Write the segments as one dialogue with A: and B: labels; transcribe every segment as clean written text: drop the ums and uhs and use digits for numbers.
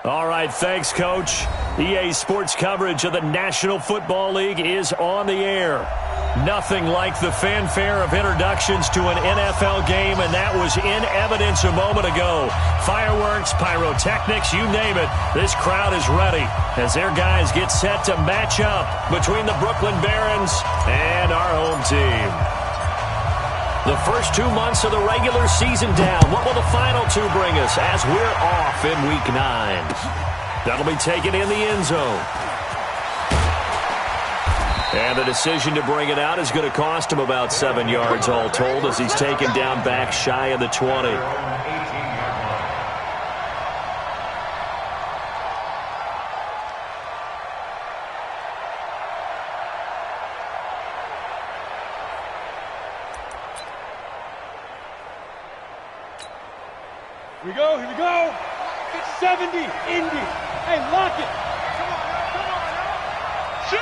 A: All right, thanks, Coach. EA Sports coverage of the National Football League is on the air. Nothing like the fanfare of introductions to an NFL game, and that was in evidence a moment ago. Fireworks, pyrotechnics, you name it. This crowd is ready as their guys get set to match up between the Brooklyn Barons and our home team. The first 2 months of the regular season down. What will the final two bring us as we're off in Week 9? That'll be taken in the end zone. And the decision to bring it out is going to cost him about 7 yards all told as he's taken down back shy of the 20.
B: Here we go. 70, Indy. Hey, lock it. Come on, now. Shoot.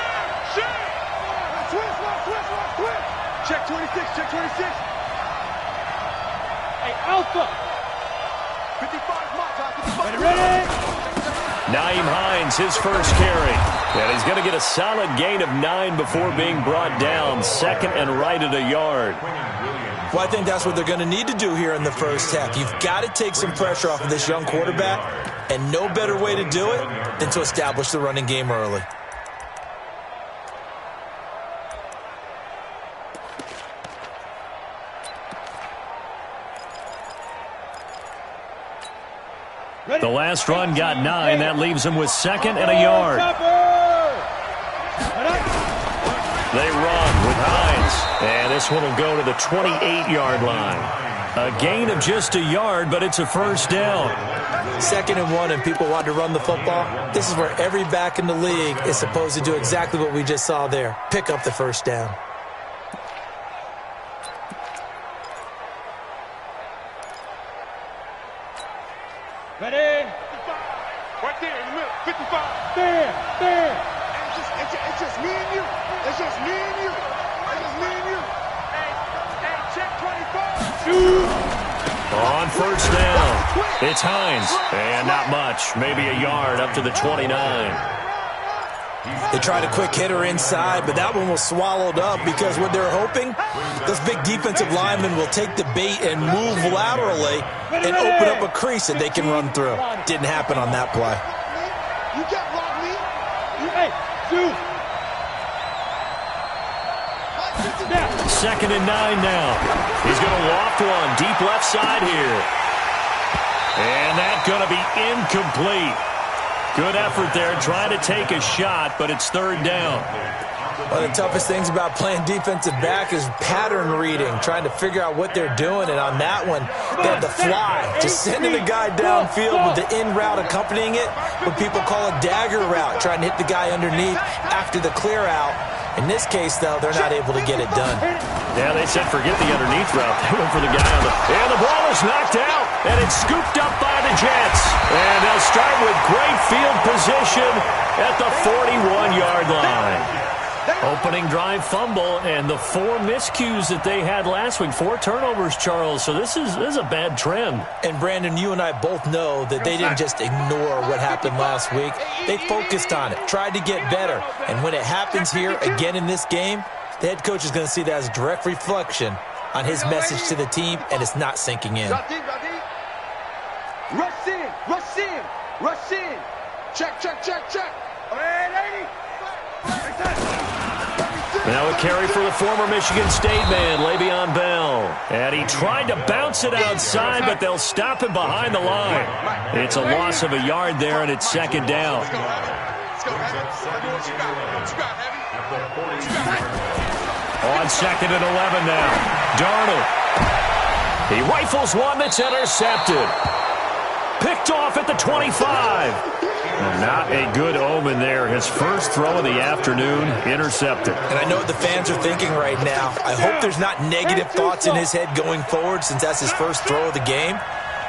B: Twist. Check 26. Hey, Alpha. 55, mark. Ready?
A: Nyheim Hines, his first carry. And he's going to get a solid gain of 9 before being brought down. Second and right at a yard.
C: Well, I think that's what they're going to need to do here in the first half. You've got to take some pressure off of this young quarterback, and no better way to do it than to establish the running game early.
A: The last run got 9. That leaves him with second and a yard. They run with Hines. And this one will go to the 28-yard line. A gain of just a yard, but it's a first down.
C: 2nd and 1, and people want to run the football. This is where every back in the league is supposed to do exactly what we just saw there. Pick up the first down.
B: Ready? 55. Right there in the middle. 55. There. It's just me and you. Hey, check 25. Shoot.
A: On first down, it's Hines. And not much. Maybe a yard up to the 29.
C: They tried a quick hitter inside, but that one was swallowed up because what they're hoping, those big defensive linemen will take the bait and move laterally and open up a crease that they can run through. Didn't happen on that play.
B: You can't block me. Hey, dude.
A: 2nd and 9 now. He's going to loft one deep left side here. And that's going to be incomplete. Good effort there trying to take a shot, but it's 3rd down.
C: One of the toughest things about playing defensive back is pattern reading, trying to figure out what they're doing. And on that one, they had to fly, just sending the guy downfield with the in route accompanying it, what people call a dagger route, trying to hit the guy underneath after the clear out. In this case, though, they're not able to get it done.
A: Yeah, they said forget the underneath route. They went for the guy on the... And the ball is knocked out, and it's scooped up by the Jets. And they'll start with great field position at the 41-yard line. Opening drive fumble, and the 4 miscues that they had last week. 4 turnovers, Charles. So this is a bad trend.
C: And, Brandon, you and I both know that they didn't just ignore what happened last week. They focused on it, tried to get better. And when it happens here again in this game, the head coach is going to see that as a direct reflection on his message to the team, and it's not sinking in.
B: Rush in. Check. All right, lady.
A: Now a carry for the former Michigan State man, Le'Veon Bell. And he tried to bounce it outside, but they'll stop him behind the line. It's a loss of a yard there, and it's 2nd down. On 2nd and 11 now. Darnold. He rifles one that's intercepted. Picked off at the 25. Not a good omen there. His first throw of the afternoon, intercepted.
C: And I know what the fans are thinking right now. I hope there's not negative thoughts in his head going forward since that's his first throw of the game.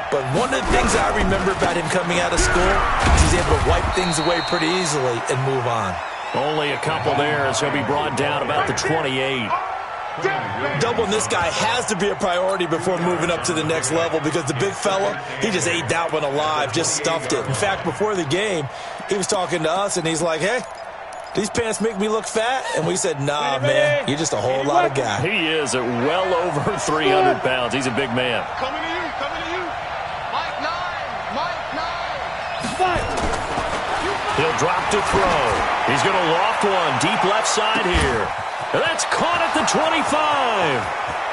C: But one of the things I remember about him coming out of school is he's able to wipe things away pretty easily and move on.
A: Only a couple there as he'll be brought down about the 28.
C: Doubling this guy has to be a priority before moving up to the next level because the big fella, he just ate that one alive, just stuffed it. In fact, before the game, he was talking to us, and he's like, hey, these pants make me look fat? And we said, nah, man, you're just a whole lot of guy.
A: He is at well over 300 pounds. He's a big man.
B: Coming to you, coming to you. Mike 9, Mike 9.
A: He'll drop to throw. He's going to loft one deep left side here. That's caught at the 25.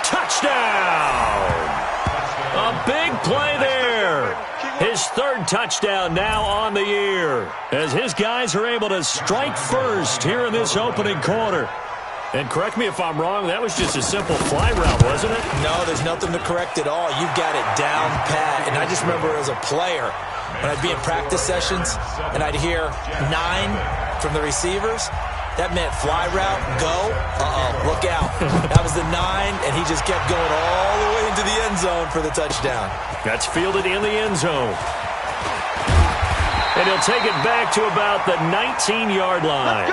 A: Touchdown. A big play there. His third touchdown now on the year as his guys are able to strike first here in this opening quarter. And correct me if I'm wrong, that was just a simple fly route, wasn't it?
C: No, there's nothing to correct at all. You've got it down pat. And I just remember as a player, when I'd be in practice sessions and I'd hear 9 from the receivers, that meant fly route, go, look out. That was the 9, and he just kept going all the way into the end zone for the touchdown.
A: That's fielded in the end zone. And he'll take it back to about the 19-yard line.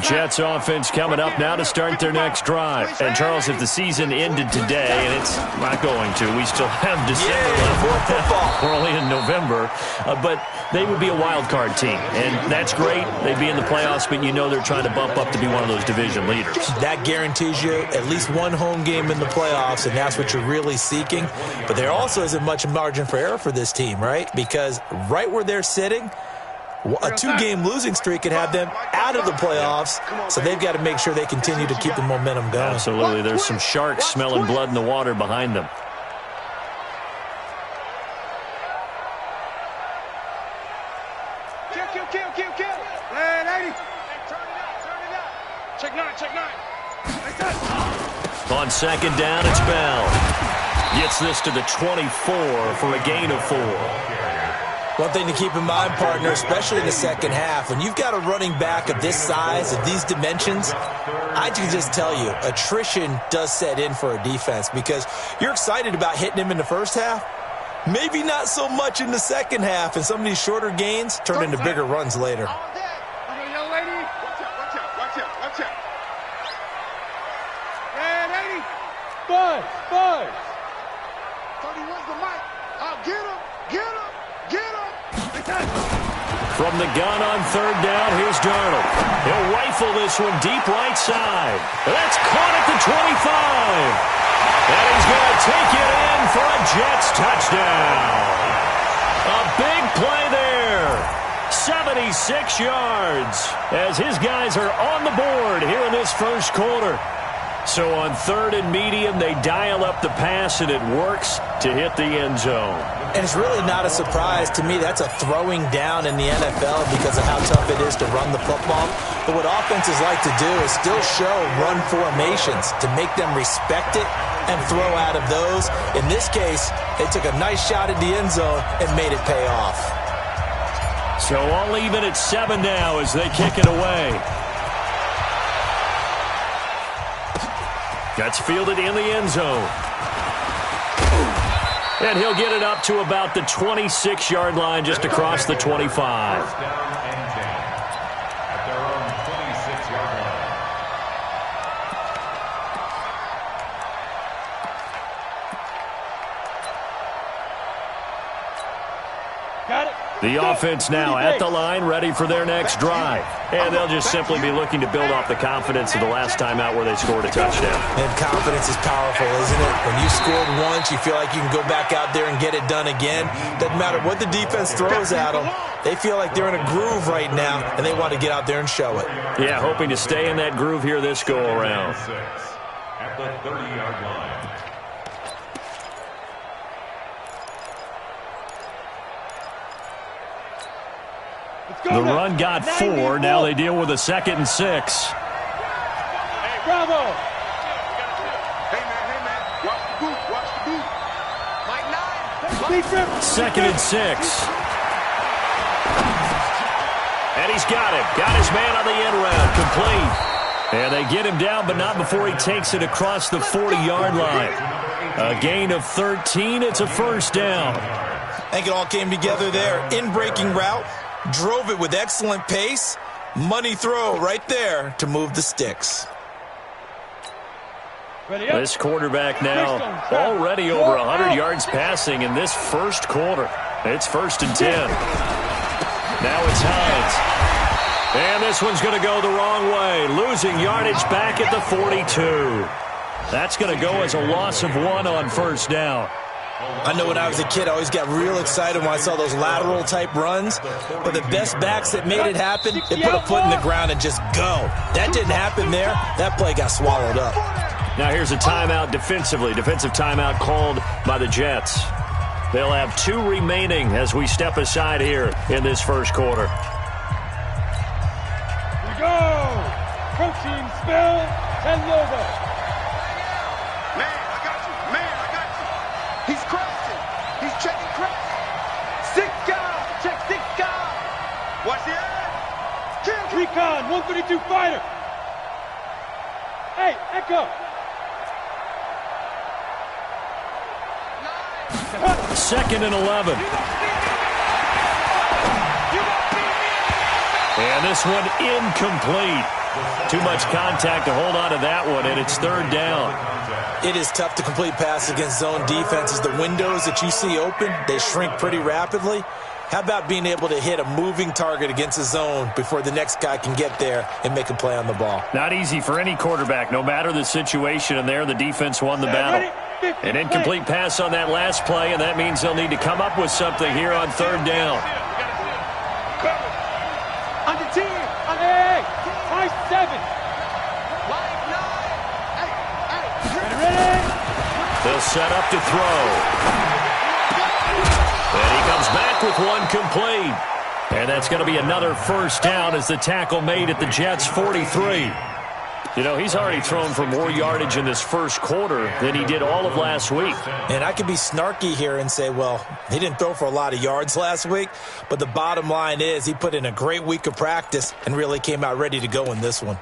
A: Jets offense coming up now to start their next drive. And, Charles, if the season ended today, and it's not going to, we still have December left. We're only in November. But they would be a wild card team. And that's great. They'd be in the playoffs, but you know they're trying to bump up to be one of those division leaders.
C: That guarantees you at least one home game in the playoffs, and that's what you're really seeking. But there also isn't much margin for error for this team, right? Because right where they're sitting, a 2-game losing streak could have them out of the playoffs, so they've got to make sure they continue to keep the momentum going.
A: Absolutely. There's some sharks smelling blood in the water behind them.
B: Kill. Hey, 80. Turn it out. Check 9.
A: On second down, it's Bell. Gets this to the 24 for a gain of 4.
C: One thing to keep in mind, partner, especially in the second half, when you've got a running back of this size, of these dimensions, I can just tell you, attrition does set in for a defense because you're excited about hitting him in the first half. Maybe not so much in the second half, and some of these shorter gains turn into bigger runs later.
B: Young lady. Watch out. And 80. Buzz. 31's the mic. Get him.
A: From the gun on third down, here's Darnold. He'll rifle this one deep right side. That's caught at the 25. And he's going to take it in for a Jets touchdown. A big play there. 76 yards as his guys are on the board here in this first quarter. So on third and medium, they dial up the pass, and it works to hit the end zone.
C: And it's really not a surprise to me. That's a throwing down in the NFL because of how tough it is to run the football. But what offenses like to do is still show run formations to make them respect it and throw out of those. In this case, they took a nice shot at the end zone and made it pay off.
A: So all even at 7 now as they kick it away. That's fielded in the end zone. And he'll get it up to about the 26-yard line just across the 25. The offense now at the line, ready for their next drive. And they'll just simply be looking to build off the confidence of the last time out where they scored a touchdown.
C: And confidence is powerful, isn't it? When you scored once, you feel like you can go back out there and get it done again. Doesn't matter what the defense throws at them. They feel like they're in a groove right now, and they want to get out there and show it.
A: Yeah, hoping to stay in that groove here this go-around.
D: At the 30-yard line.
A: The run got 4. Now they deal with a 2nd and 6.
B: Hey, bravo. Hey, man. Watch the boot. Mike 9.
A: 2nd and 6. And he's got it. Got his man on the end round. Complete. And they get him down, but not before he takes it across the 40-yard line. A gain of 13. It's a first down.
C: think it all came together there. In-breaking route, drove it with excellent pace. Money throw right there to move the sticks.
A: This quarterback now already over 100 yards passing in this first quarter. It's 1st and 10. Now it's Hines. And this one's going to go the wrong way. Losing yardage back at the 42. That's going to go as a loss of 1 on 1st down.
C: I know when I was a kid, I always got real excited when I saw those lateral-type runs. But the best backs that made it happen, they put a foot in the ground and just go. That didn't happen there. That play got swallowed up.
A: Now here's a timeout defensively. Defensive timeout called by the Jets. They'll have 2 remaining as we step aside here in this first quarter.
B: Here we go. Protein spell and logo.
E: Man, I got you. Man, I got you. He's crashing. He's checking crash. Sick guy. Check sick guy. Watch the edge.
B: Recon 132 fighter. Hey, Echo.
A: 2nd and 11. And this one incomplete. Too much contact to hold on to that one, and it's 3rd down.
C: It is tough to complete passes against zone defenses. The windows that you see open, they shrink pretty rapidly. How about being able to hit a moving target against a zone before the next guy can get there and make a play on the ball?
A: Not easy for any quarterback, no matter the situation, and there the defense won the battle. An incomplete pass on that last play, and that means they'll need to come up with something here on 3rd down.
E: Under 10.
B: Hey, high 7.
E: Line 9. Hey.
B: Ready?
A: They'll set up to throw. And he comes back with one complete. And that's going to be another 1st down as the tackle made at the Jets' 43. You know, he's already thrown for more yardage in this first quarter than he did all of last week.
C: And I could be snarky here and say, well, he didn't throw for a lot of yards last week, but the bottom line is he put in a great week of practice and really came out ready to go in this one.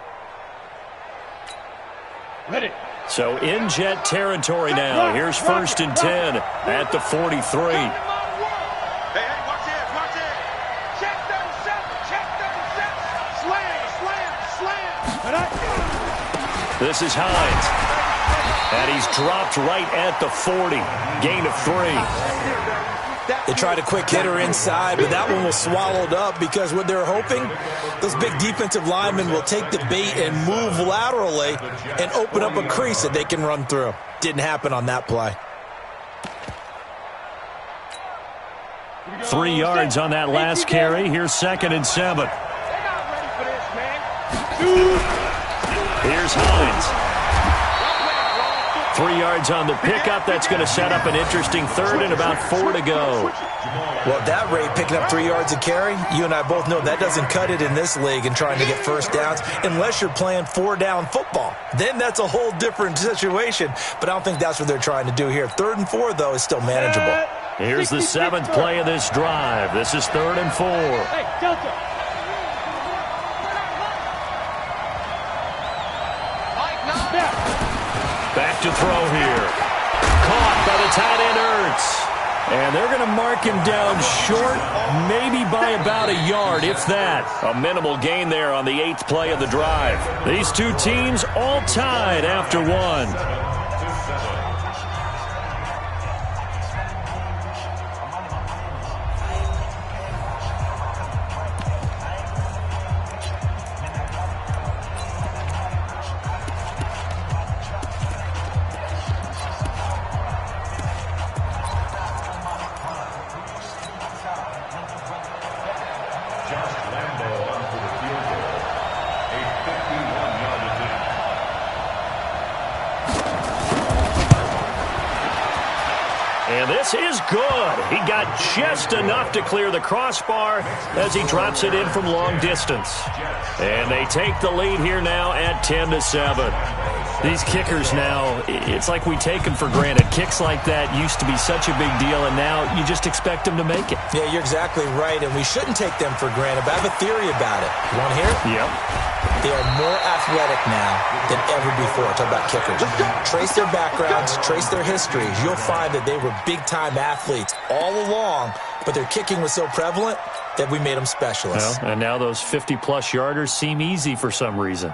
B: Ready.
A: So in Jet territory now. Here's 1st and 10 at the 43.
E: Hey, watch it, watch it. Check 37, check 37. Slam.
A: This is Hines. And he's dropped right at the 40. Gain of 3.
C: They tried a quick hitter inside, but that one was swallowed up because what they're hoping, those big defensive linemen will take the bait and move laterally and open up a crease that they can run through. Didn't happen on that play.
A: 3 yards on that last carry. Here's 2nd and 7. Here's Hines. 3 yards on the pickup. That's going to set up an interesting 3rd and about 4 to go.
C: Well, at that rate, picking up 3 yards a carry, you and I both know that doesn't cut it in this league and trying to get 1st downs unless you're playing 4-down football. Then that's a whole different situation, but I don't think that's what they're trying to do here. 3rd and 4, though, is still manageable.
A: Here's the 7th play of this drive. This is 3rd and 4.
B: Hey, Delta.
A: Back to throw here. Caught by the tight end, Ertz. And they're going to mark him down short, maybe by about a yard, if that. A minimal gain there on the 8th play of the drive. These two teams all tied after 1. And this is good. He got just enough to clear the crossbar as he drops it in from long distance. And they take the lead here now at 10-7. These kickers now, it's like we take them for granted. Kicks like that used to be such a big deal, and now you just expect them to make it.
C: Yeah, you're exactly right, and we shouldn't take them for granted, but I have a theory about it. You want to hear it?
A: Yep.
C: They are more athletic now than ever before. Talk about kickers. Trace their backgrounds, trace their histories. You'll find that they were big-time athletes all along, but their kicking was so prevalent that we made them specialists.
A: Well, and now those 50-plus yarders seem easy for some reason.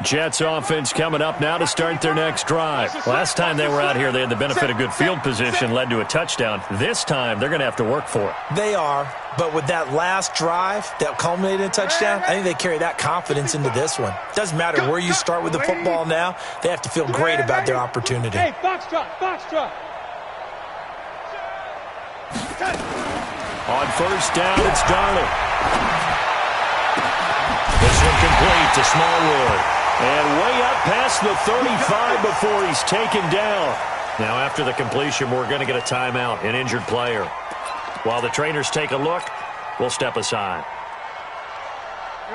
A: Jets offense coming up now to start their next drive. Last time they were out here, they had the benefit of good field position, led to a touchdown. This time, they're going to have to work for it.
C: They are, but with that last drive that culminated in a touchdown, I think they carry that confidence into this one. Doesn't matter where you start with the football now, they have to feel great about their opportunity.
B: Hey, box drop, box drop.
A: On first down, it's Darnold. This one complete to Smallwood. And way up past the 35 before he's taken down. Now after the completion, we're going to get a timeout, an injured player. While the trainers take a look, we'll step aside.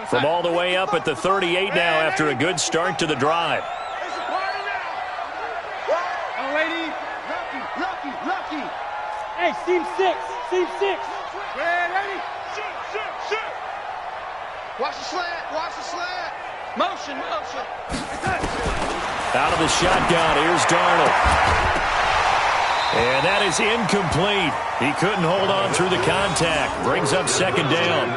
A: From all the way up at the 38 now after a good start to the drive.
B: Oh, lady. Lucky. Hey, seam six. Ready? Shoot. Watch the slant. Motion.
A: Out of the shotgun, here's Darnold. And that is incomplete. He couldn't hold on through the contact. Brings up second down.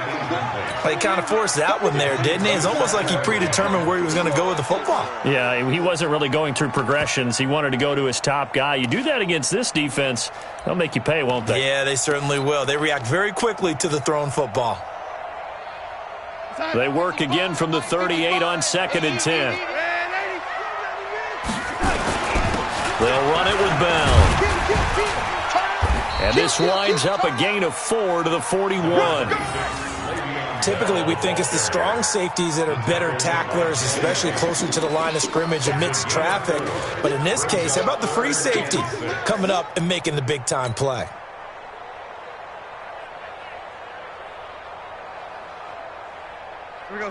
C: Well, he kind of forced that one there, didn't he? It's almost like he predetermined where he was going to go with the football.
A: Yeah, he wasn't really going through progressions. He wanted to go to his top guy. You do that against this defense, they'll make you pay, won't they?
C: Yeah, they certainly will. They react very quickly to the thrown football.
A: They work again from the 38 on 2nd and 10. They'll run it with Bell. And this winds up a gain of 4 to the 41.
C: Typically, we think it's the strong safeties that are better tacklers, especially closer to the line of scrimmage amidst traffic. But in this case, how about the free safety coming up and making the big-time play?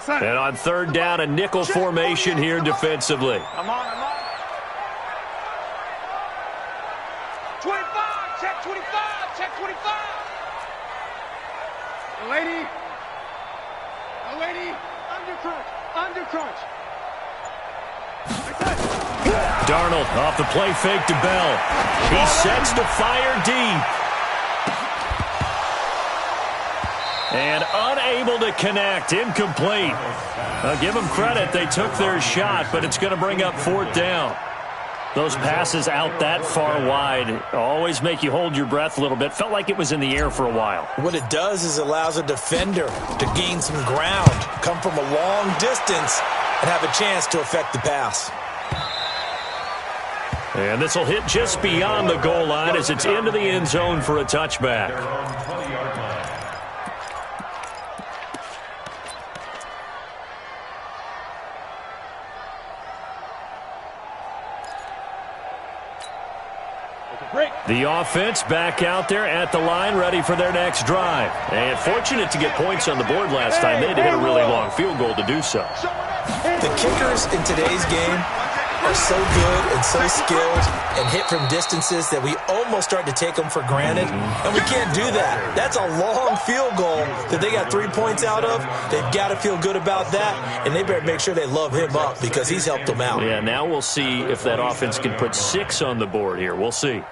A: And on third down, a nickel formation here defensively.
B: I'm on. 25, check 25. Lady, under crunch.
A: Darnold off the play fake to Bell. He sets to fire deep. And unable to connect, incomplete. I'll give them credit, they took their shot, but it's going to bring up 4th down. Those passes out that far wide always make you hold your breath a little bit. Felt like it was in the air for a while.
C: What it does is allows a defender to gain some ground, come from a long distance, and have a chance to affect the pass.
A: And this will hit just beyond the goal line as it's into the end zone for a touchback. The offense back out there at the line, ready for their next drive. And fortunate to get points on the board last time. They had to hit a really long field goal to do so.
C: The kickers in today's game are so good and so skilled and hit from distances that we almost start to take them for granted. And we can't do that. That's a long field goal that they got 3 points out of. They've got to feel good about that, and they better make sure they love him up because he's helped them out.
A: Yeah, now we'll see if that offense can put 6 on the board here. We'll see.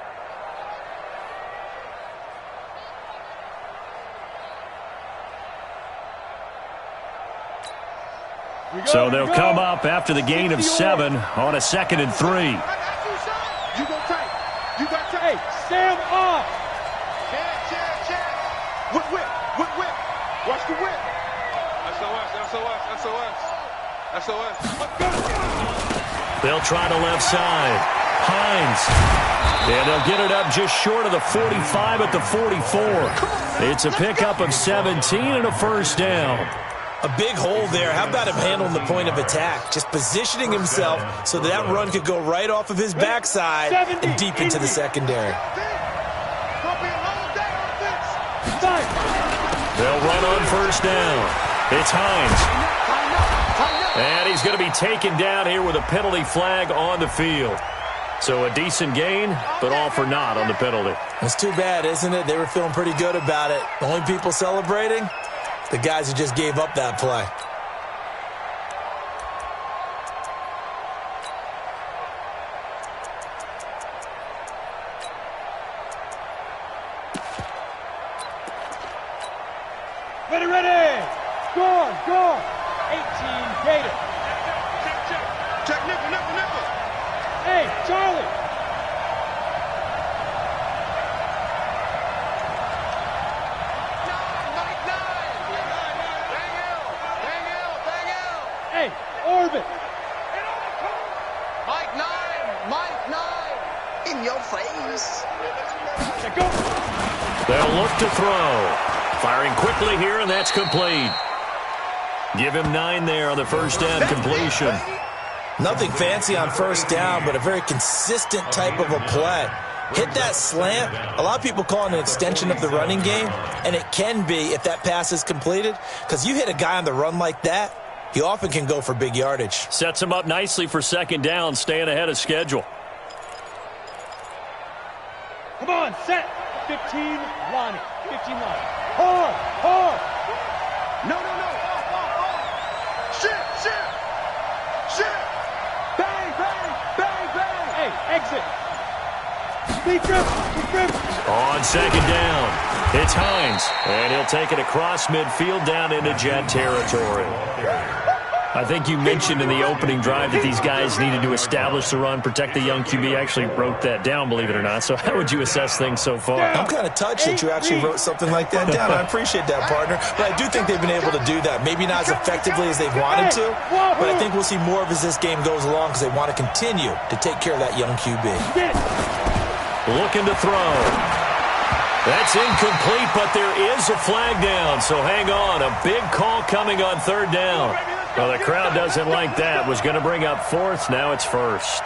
A: So they'll come up after the gain of 7 on a 2nd and 3.
B: You go tight. Hey, stand off. Check. Whip. Watch the whip. SOS.
A: They'll try to left side. Hines. And they'll get it up just short of the 45 at the 44. It's a pickup of 17 and a first down.
C: A big hole there. How about him handling the point of attack? Just positioning himself so that run could go right off of his backside and deep into the secondary.
A: They'll run on first down. It's Fienz. And he's going to be taken down here with a penalty flag on the field. So a decent gain, but all for naught on the penalty.
C: It's too bad, isn't it? They were feeling pretty good about it. The only people celebrating, the guys who just gave up that play.
B: Ready. Score. 18 Gator.
E: Check nipple.
B: Hey, Charlie. Hey, Orbit.
E: Mike 9. In your face.
B: Go.
A: They'll look to throw. Firing quickly here, and that's complete. Give him 9 there on the first down completion.
C: Nothing fancy on first down, but a very consistent type of a play. Hit that slant. A lot of people call it an extension of the running game, and it can be if that pass is completed, because you hit a guy on the run like that, he often can go for big yardage.
A: Sets him up nicely for second down, staying ahead of schedule.
B: Come on, set. 15 line. Hard.
E: No. Shit. Bang.
B: Hey, exit. Speed grip.
A: On second down, it's Fienz, and he'll take it across midfield down into Jet territory. I think you mentioned in the opening drive that these guys needed to establish the run, protect the young QB. I actually wrote that down, believe it or not. So how would you assess things so far?
C: I'm kind of touched that you actually wrote something like that down. I appreciate that, partner. But I do think they've been able to do that. Maybe not as effectively as they've wanted to, but I think we'll see more of as this game goes along because they want to continue to take care of that young QB.
A: Looking to throw. That's incomplete, but there is a flag down, so hang on. A big call coming on third down. Well, the crowd doesn't like that. Was going to bring up fourth. Now it's first.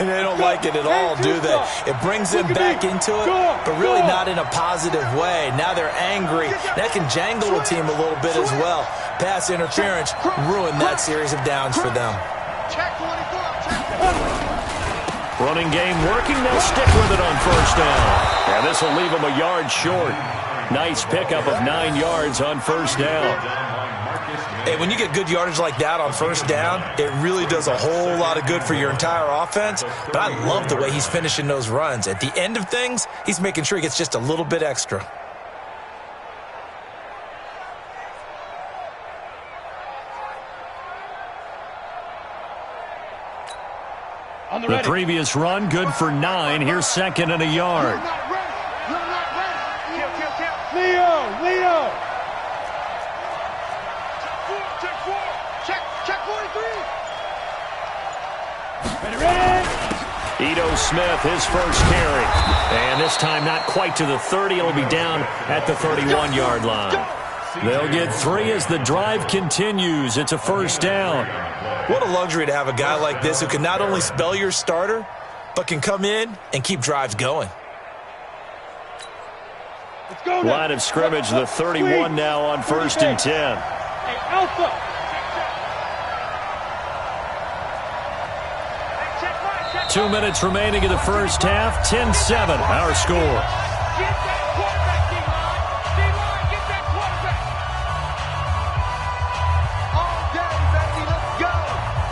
C: They don't like it at all, do they? It brings them back into it, but really not in a positive way. Now they're angry. That can jangle a team a little bit as well. Pass interference ruined that series of downs for them.
A: Running game working. They'll stick with it on first down. And this will leave them a yard short. Nice pickup of 9 yards on first down.
C: Hey, when you get good yardage like that on first down, it really does a whole lot of good for your entire offense. But I love the way he's finishing those runs. At the end of things, he's making sure he gets just a little bit extra.
A: The previous run, good for 9. Here's second and a yard.
B: Leo.
E: Check 43.
B: Ready.
A: Ito Smith, his first carry. And this time not quite to the 30. It'll be down at the 31-yard line. They'll get 3 as the drive continues. It's a first down.
C: What a luxury to have a guy like this who can not only spell your starter, but can come in and keep drives going.
B: Let's go.
A: Line of scrimmage, the 31 now on first and 10.
B: Hey, Alpha.
A: 2 minutes remaining in the first half. 10-7, our score.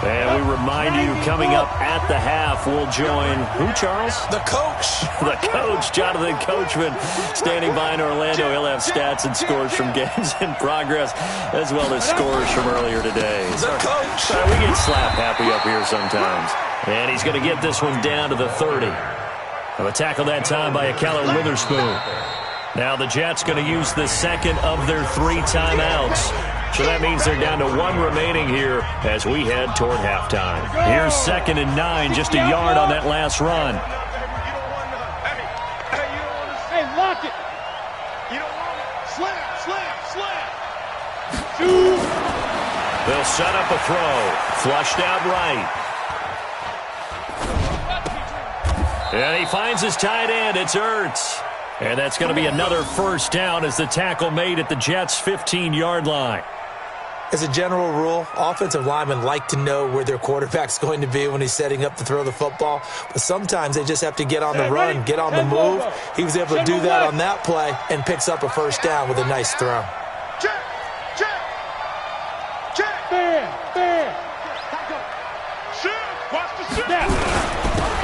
A: And we remind you, coming up at the half, we'll join who, Charles?
C: The coach.
A: The coach, Jonathan Coachman, standing by in Orlando. He'll have stats and scores from games in progress, as well as scores from earlier today.
C: The coach.
A: We get slap happy up here sometimes. And he's going to get this one down to the 30. And a tackle that time by Akella Witherspoon. Now the Jets going to use the second of their 3 timeouts. So that means they're down to 1 remaining here as we head toward halftime. Here's second and 9, just a yard on that last run.
B: Hey, lock it.
E: You don't want it. Slam.
A: They'll set up a throw. Flushed out right. And he finds his tight end. It's Ertz. And that's going to be another first down as the tackle made at the Jets' 15-yard line.
C: As a general rule, offensive linemen like to know where their quarterback's going to be when he's setting up to throw the football. But sometimes they just have to get on the run, get on the move. He was able to do that on that play and picks up a first down with a nice throw.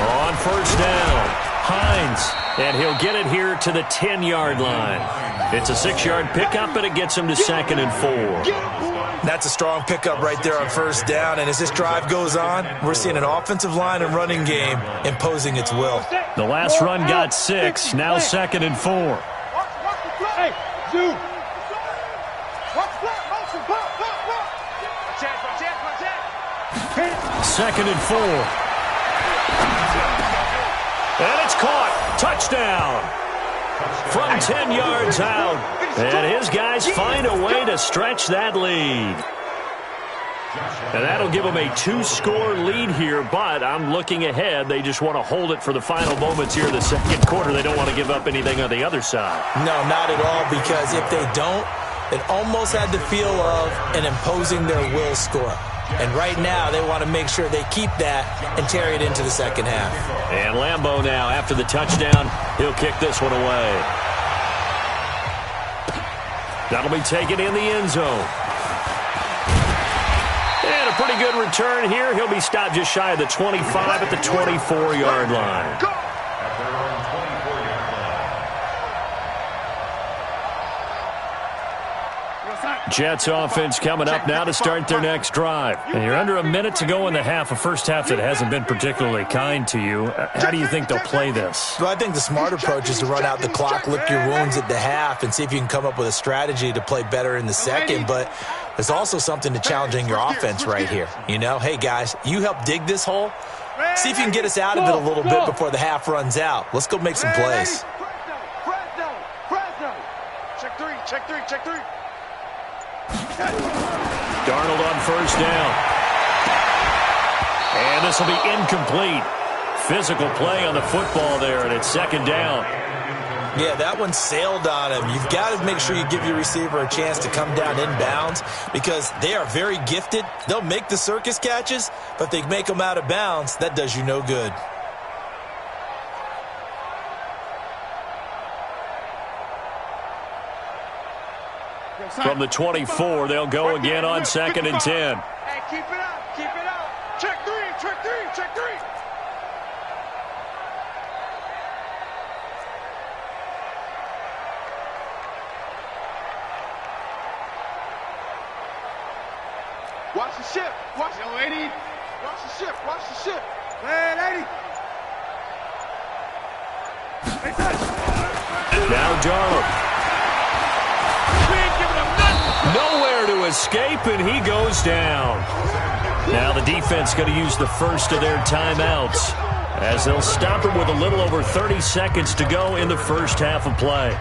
A: On first down, Fienz, and he'll get it here to the 10-yard line. It's a 6-yard pickup, and it gets him to 2nd and 4.
C: That's a strong pickup right there on first down, and as this drive goes on, we're seeing an offensive line and running game imposing its will.
A: The last run got 6, now 2nd and 4.
B: Hey, dude.
A: Second and 4. And it's caught. Touchdown. From 10 yards out. And his guys find a way to stretch that lead. And that'll give them a 2-score lead here, but I'm looking ahead. They just want to hold it for the final moments here in the second quarter. They don't want to give up anything on the other side.
C: No, not at all, because if they don't, it almost had the feel of an imposing their will score. And right now, they want to make sure they keep that and carry it into the second half.
A: And Lambeau now, after the touchdown, he'll kick this one away. That'll be taken in the end zone. And a pretty good return here. He'll be stopped just shy of the 25 at the 24-yard line. Jets offense coming up now to start their next drive. And you're under a minute to go in the half, a first half that hasn't been particularly kind to you. How do you think they'll play this?
C: Well, I think the smart approach is to run out the clock, lick your wounds at the half, and see if you can come up with a strategy to play better in the second. But there's also something to challenging your offense right here. You know, hey, guys, you help dig this hole. See if you can get us out of it a little bit before the half runs out. Let's go make some plays.
E: Check three.
A: Darnold on first down. And this will be incomplete. Physical play on the football there, and it's second down.
C: Yeah, that one sailed on him. You've got to make sure you give your receiver a chance to come down inbounds because they are very gifted. They'll make the circus catches, but if they make them out of bounds, that does you no good.
A: From the 24, they'll go again on 2nd and 10.
E: Hey, keep it up. Check three. Watch the ship. Watch the ship. Hey, lady.
A: Now Darnold. Nowhere to escape, and he goes down. Now the defense going to use the first of their timeouts as they'll stop it with a little over 30 seconds to go in the first half of play.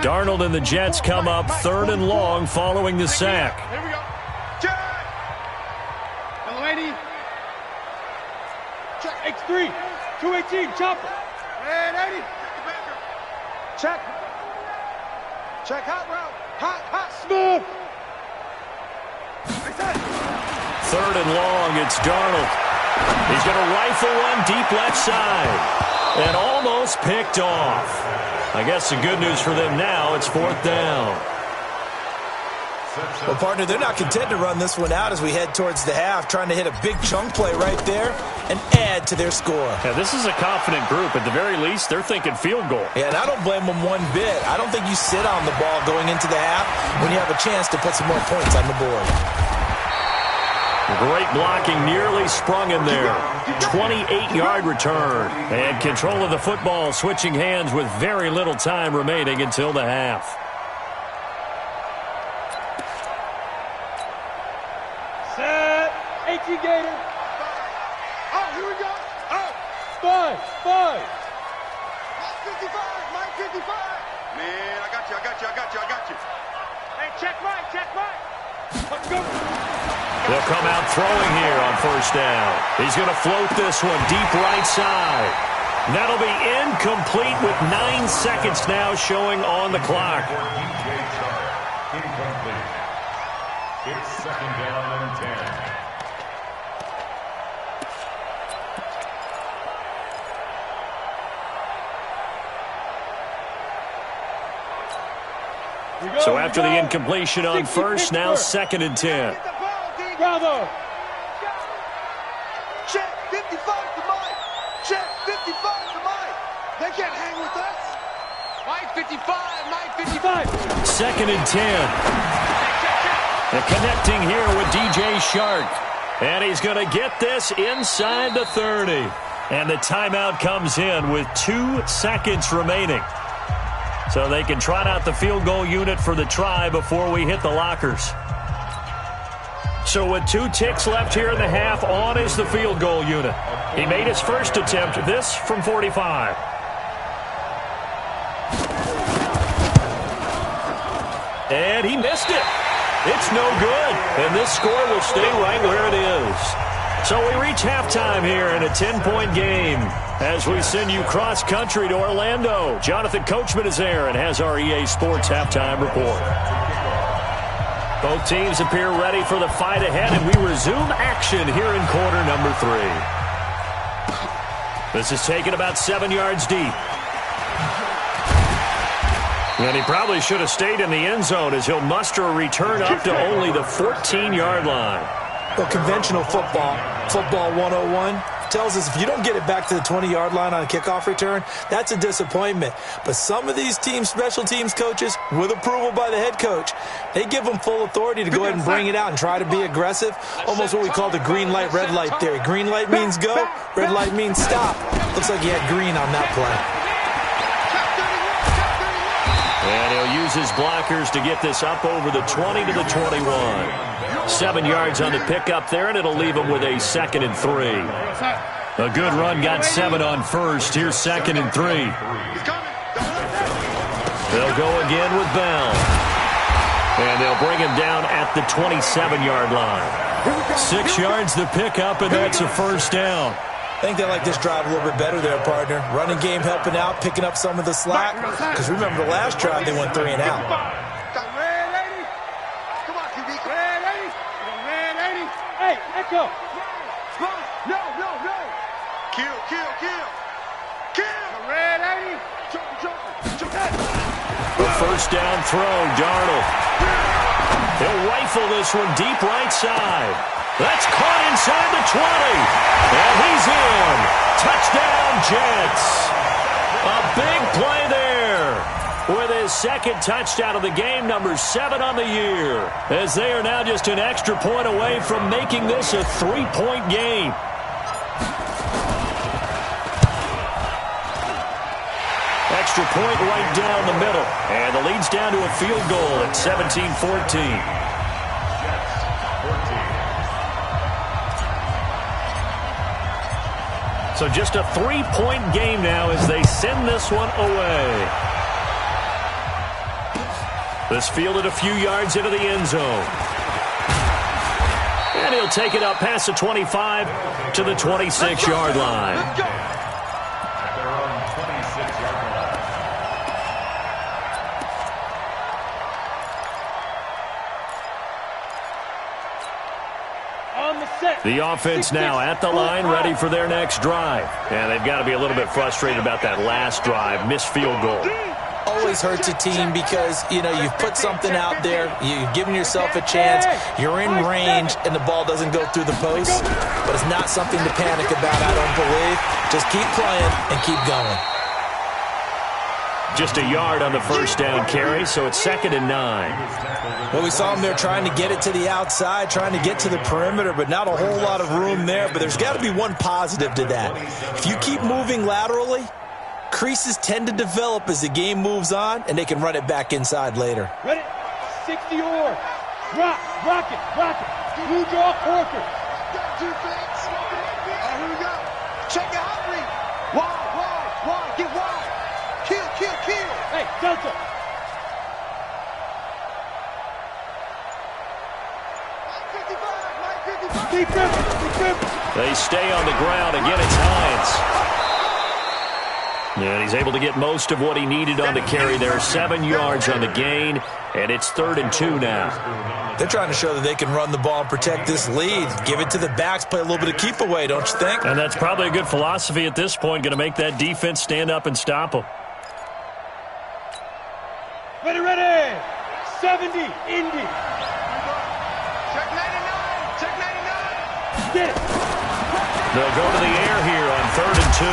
A: Darnold and the Jets come up 3rd and long following the sack.
E: Here we go. Check. Hello, lady. Check.
B: X3. 218. Chopper.
E: Hey, lady. Check. Hot route. Hot.
B: Smooth.
A: 3rd and long. It's Darnold. He's going to rifle one deep left side. And almost picked off. I guess the good news for them now, it's 4th down.
C: Well, partner, they're not content to run this one out as we head towards the half, trying to hit a big chunk play right there and add to their score.
A: Yeah, this is a confident group. At the very least, they're thinking field goal.
C: Yeah, and I don't blame them one bit. I don't think you sit on the ball going into the half when you have a chance to put some more points on the board.
A: Great blocking, nearly sprung him there. 28-yard return. And control of the football, switching hands with very little time remaining until the half.
B: Set. 18 Gator.
E: Oh, here we go. Oh.
B: Spy.
E: 55, my 55. Man, I got you. Hey, check Mike. Let's go.
A: They'll come out throwing here on first down. He's going to float this one deep right side. That'll be incomplete with 9 seconds now showing on the clock.
D: Incomplete. It's second down and 10.
A: So after the incompletion on first, now second and 10.
B: Bravo.
E: Check 55 to Mike. Check 55 to Mike. They can't hang with us. Mike 55, Mike 55.
A: Second and 10. And connecting here with DJ Shark. And he's going to get this inside the 30. And the timeout comes in with 2 seconds remaining. So they can trot out the field goal unit for the try before we hit the lockers. So with 2 ticks left here in the half, on is the field goal unit. He made his first attempt, this from 45. And he missed it. It's no good. And this score will stay right where it is. So we reach halftime here in a 10-point game as we send you cross-country to Orlando. Jonathan Coachman is there and has our EA Sports halftime report. Both teams appear ready for the fight ahead, and we resume action here in quarter number 3. This is taken about 7 yards deep. And he probably should have stayed in the end zone as he'll muster a return up to only the 14-yard line.
C: Well, conventional football 101, tells us if you don't get it back to the 20-yard line on a kickoff return, that's a disappointment. But some of these teams, special teams coaches, with approval by the head coach, they give them full authority to go ahead and bring it out and try to be aggressive, almost what we call the green light, red light theory. Green light means go, red light means stop. Looks like he had green on that play.
A: And he'll use his blockers to get this up over the 20 to the 21. 7 yards on the pickup there, and it'll leave him with a 2nd and 3. A good run got 7 on first. Here's 2nd and 3. They'll go again with Bell. And they'll bring him down at the 27-yard line. 6 yards the pickup, and that's a first down.
C: I think they like this drive a little bit better there, partner. Running game helping out, picking up some of the slack. Because remember the last drive, they went 3 and out.
E: Come on, QB. Red 80.
B: Hey, let's go.
E: No. Kill.
B: Red 80.
A: A first down throw, Darnold. He'll rifle this one deep right side. That's caught inside the 20. And he's in. Touchdown, Jets. A big play there with his 2nd touchdown of the game, number 7 on the year, as they are now just an extra point away from making this a 3-point game. Extra point right down the middle. And the lead's down to a field goal at 17-14. So just a 3-point game now as they send this one away. This fielded a few yards into the end zone. And he'll take it up past the 25 to the 26-yard line.
D: At their own 26-yard line.
B: On the set.
A: The offense now at the line, ready for their next drive. And they've got to be a little bit frustrated about that last drive, missed field goal.
C: Always hurts a team because, you've put something out there, you've given yourself a chance, you're in range, and the ball doesn't go through the post. But it's not something to panic about, I don't believe. Just keep playing and keep going.
A: Just a yard on the first down carry, so it's 2nd and 9.
C: Well, we saw them there trying to get it to the outside, trying to get to the perimeter, but not a whole lot of room there. But there's got to be one positive to that. If you keep moving laterally, creases tend to develop as the game moves on, and they can run it back inside later.
B: Ready? 60 or. Rock it. Blue draw quarter.
E: Defense. Here we go. Check out read. Wide. Get wide. Kill, kill, kill.
B: Hey, Delta. Keep him.
A: They stay on the ground. Again, it's Hines. And he's able to get most of what he needed on the carry there. 7 yards on the gain, and it's 3rd and 2 now.
C: They're trying to show that they can run the ball and protect this lead. Give it to the backs, play a little bit of keep away, don't you think?
A: And that's probably a good philosophy at this point, going to make that defense stand up and stop them.
B: Ready. 70, Indy.
E: Check 99. Check 99.
B: Get it.
A: They'll go to the air here on 3rd and 2.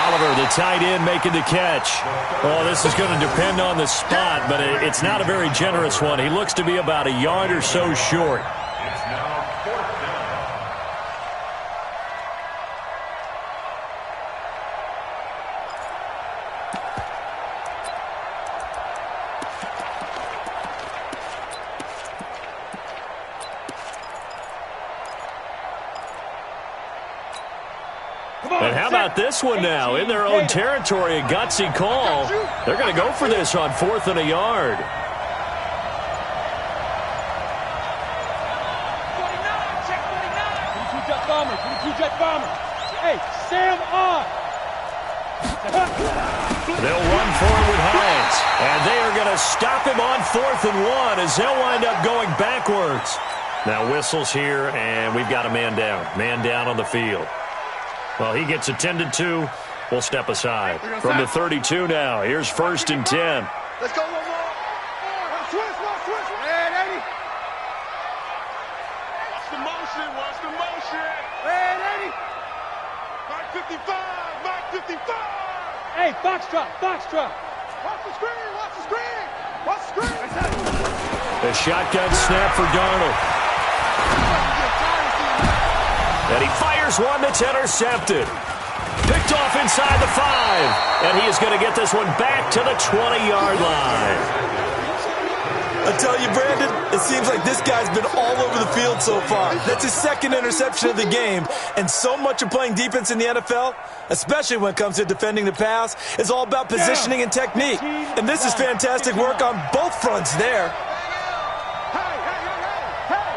A: Oliver, the tight end, making the catch. Oh, this is going to depend on the spot, but it's not a very generous one. He looks to be about a yard or so short.
D: It's now 4th down.
A: And how about this one now? In their own territory, a gutsy call. They're going to go for this on 4th and a yard.
B: 49, check 49. 22 jet bomber. Hey, Sam on.
A: They'll run forward with Hines. And they are going to stop him on 4th and 1 as they'll wind up going backwards. Now whistles here, and we've got a man down. Man down on the field. Well, he gets attended to. We'll step aside. From the 32 now, here's 1st and 10.
E: Let's go one more. Switch. Red 80. Watch the motion. Red 80. Mark 55.
B: Hey, Foxtrot.
E: Watch the screen.
A: The shotgun snap for Darnold. And he fires one that's intercepted. Picked off inside the 5. And he is going to get this one back to the 20-yard line.
C: I tell you, Brandon, it seems like this guy's been all over the field so far. That's his 2nd interception of the game. And so much of playing defense in the NFL, especially when it comes to defending the pass, is all about positioning and technique. And this is fantastic work on both fronts there.
E: Hey.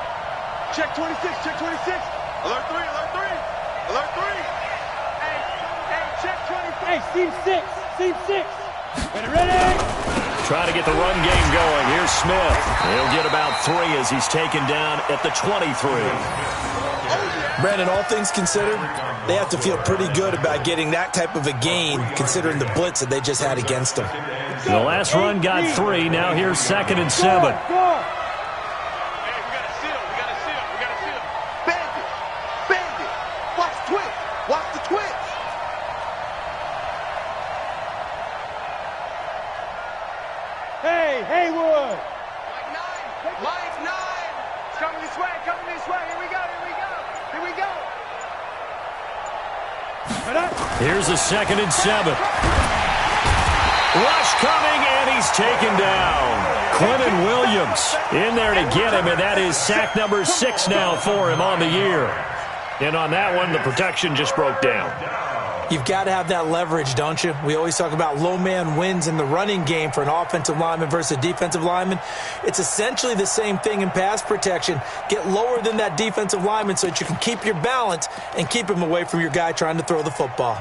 E: Check 26. Alert 3. Hey, check 26.
B: Hey, seam 6. Ready.
A: Trying to get the run game going. Here's Smith. He'll get about 3 as he's taken down at the 23.
C: Brandon, all things considered, they have to feel pretty good about getting that type of a gain, considering the blitz that they just had against them.
A: The last run got 3. Now here's 2nd and 7.
E: Bandit. Watch the twitch.
B: Hey, Haywood.
E: Like 9. It's coming this way. Here we go.
A: Here's a 2nd and 7. Rush coming, and he's taken down. Quentin Williams in there to get him, and that is sack number 6 now for him on the year. And on that one, the protection just broke down.
C: You've got to have that leverage, don't you? We always talk about low man wins in the running game for an offensive lineman versus a defensive lineman. It's essentially the same thing in pass protection. Get lower than that defensive lineman so that you can keep your balance and keep him away from your guy trying to throw the football.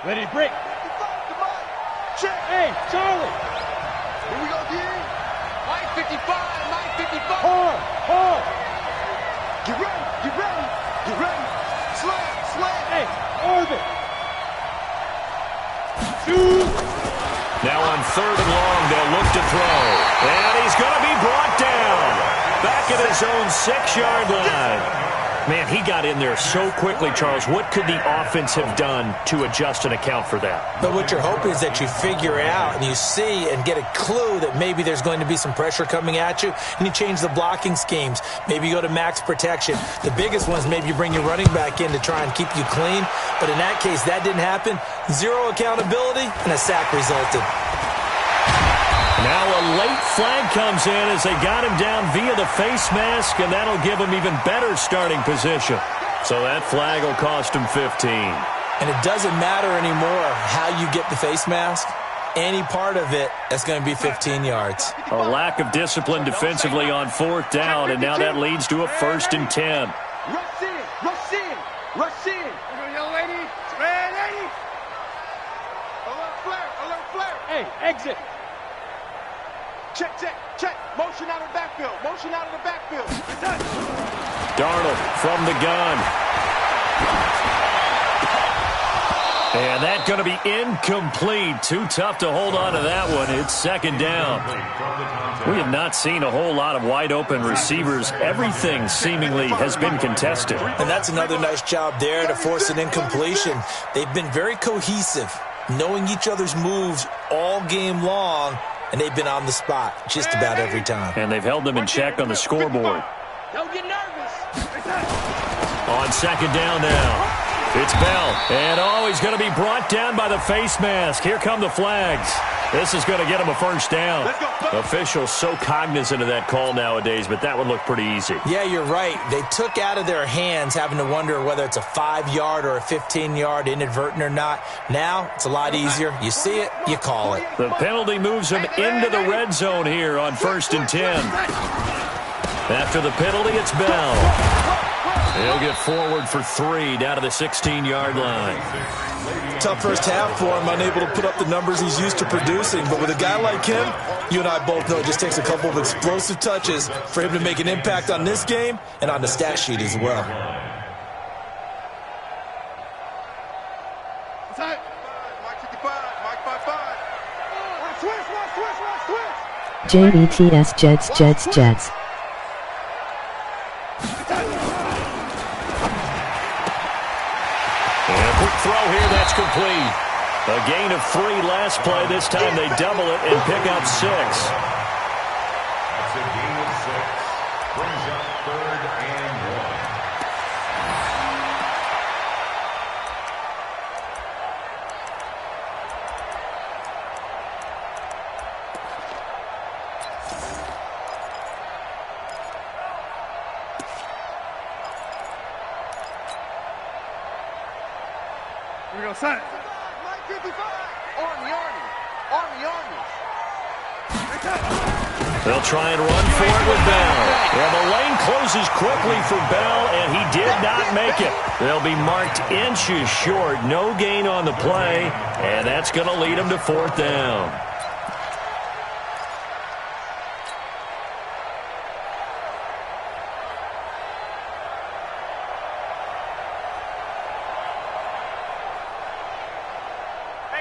B: Ready, break.
E: Check.
B: Hey, Charlie.
E: Here we go, D. Mike 55.
B: Hard.
E: Get ready. Slam.
B: Hey, orbit. Shoot.
A: Now on 3rd and long, they'll look to throw. And he's going to be brought down. Back at his own 6-yard line. Man, he got in there so quickly, Charles. What could the offense have done to adjust and account for that?
C: But what you're hoping is that you figure out and you see and get a clue that maybe there's going to be some pressure coming at you, and you change the blocking schemes. Maybe you go to max protection. The biggest one is maybe you bring your running back in to try and keep you clean. But in that case, that didn't happen. 0 accountability, and a sack resulted.
A: Now a late flag comes in as they got him down via the face mask, and that'll give him even better starting position. So that flag will cost him 15.
C: And it doesn't matter anymore how you get the face mask, any part of it, that's going to be 15 yards.
A: A lack of discipline defensively on 4th down, and now that leads to a 1st and 10.
E: Rush in, rush in, rush in. Young lady, red lady. Alert flare, alert flare.
B: Hey, exit.
E: Check, check, check. Motion out of the backfield, motion out of the backfield.
A: Darnold from the gun. And that's going to be incomplete. Too tough to hold on to that one. It's 2nd down. We have not seen a whole lot of wide-open receivers. Everything seemingly has been contested.
C: And that's another nice job there to force an incompletion. They've been very cohesive, knowing each other's moves all game long, and they've been on the spot just about every time.
A: And they've held them in check on the scoreboard.
E: Don't get nervous.
A: On 2nd down now. It's Bell, and he's going to be brought down by the face mask. Here come the flags. This is going to get him a 1st down. Officials so cognizant of that call nowadays, but that would look pretty easy.
C: Yeah, you're right. They took out of their hands having to wonder whether it's a 5-yard or a 15-yard, inadvertent or not. Now, it's a lot easier. You see it, you call it.
A: The penalty moves him into the red zone here on 1st and 10. After the penalty, it's Bell. He'll get forward for 3 down to the 16-yard line.
C: Tough first half for him, unable to put up the numbers he's used to producing. But with a guy like him, you and I both know it just takes a couple of explosive touches for him to make an impact on this game and on the stat sheet as well.
F: JETS Jets.
A: Throw here, that's complete. A gain of 3 last play. This time they double it and pick up 6.
D: That's a gain of 6. Brings up 3rd and
B: 1. Here we go, set.
E: Mike 55. Army.
A: They'll try and run for it with Bell. Well, the lane closes quickly for Bell, and he did not make it. They'll be marked inches short. No gain on the play, and that's going to lead them to 4th down.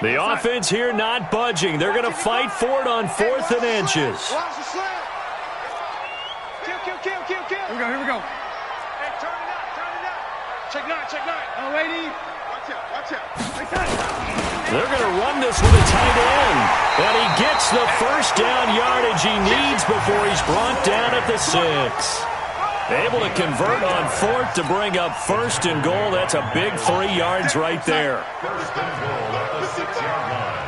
A: The offense here not budging. They're going to fight for it on 4th and inches.
B: Here we go.
E: Hey, turn it out. Check 9.
B: Oh, lady.
E: Watch out.
A: They're going to run this with a tight end. And he gets the 1st down yardage he needs before he's brought down at the 6. Able to convert on 4th to bring up 1st and goal. That's a big 3 yards right there.
D: 1st and goal at the 6-yard line.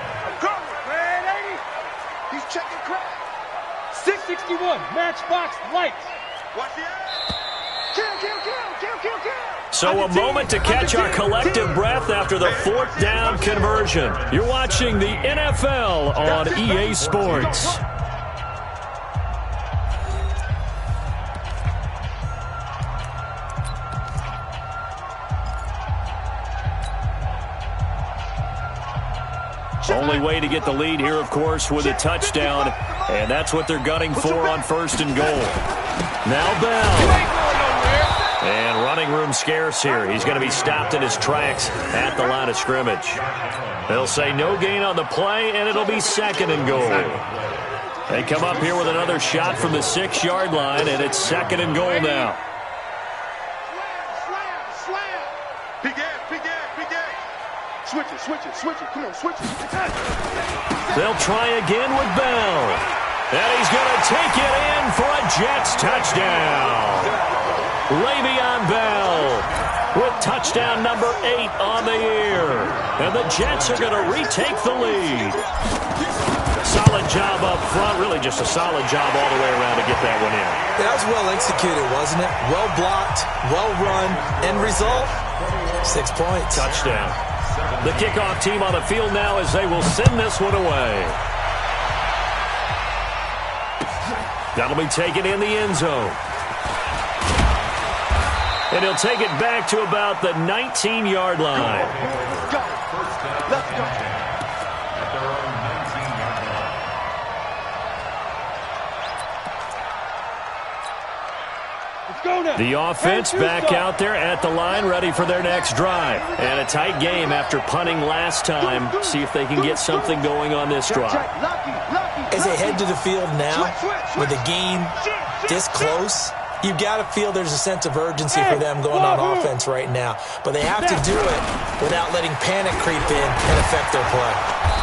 E: He's checking crack.
B: 661, matchbox lights.
E: Watch the kill.
A: So a moment to catch our collective breath after the 4th down conversion. You're watching the NFL on EA Sports. Only way to get the lead here, of course, with a touchdown, and that's what they're gunning for on 1st and goal. Now Bell. And running room scarce here. He's going to be stopped in his tracks at the line of scrimmage. They'll say no gain on the play, and it'll be 2nd and goal. They come up here with another shot from the 6-yard line, and it's 2nd and goal now.
E: Big ass. Switch it. Come on, switch it.
A: They'll try again with Bell. And he's going to take it in for a Jets touchdown. Le'Veon Bell with touchdown number 8 on the year. And the Jets are going to retake the lead. Solid job up front. Really just a solid job all the way around to get that one in.
C: That was well executed, wasn't it? Well blocked, well run. End result, 6 points.
A: Touchdown. The kickoff team on the field now as they will send this one away. That'll be taken in the end zone. And he'll take it back to about the 19-yard line.
E: Let's go. Let's go.
D: At their own 19-yard line.
B: Let's go now.
A: The offense back out there at the line, ready for their next drive. And a tight game after punting last time. See if they can get something going on this drive.
C: As they head to the field now, with the game this close, you've got to feel there's a sense of urgency for them going on offense right now. But they have to do it without letting panic creep in and affect their play.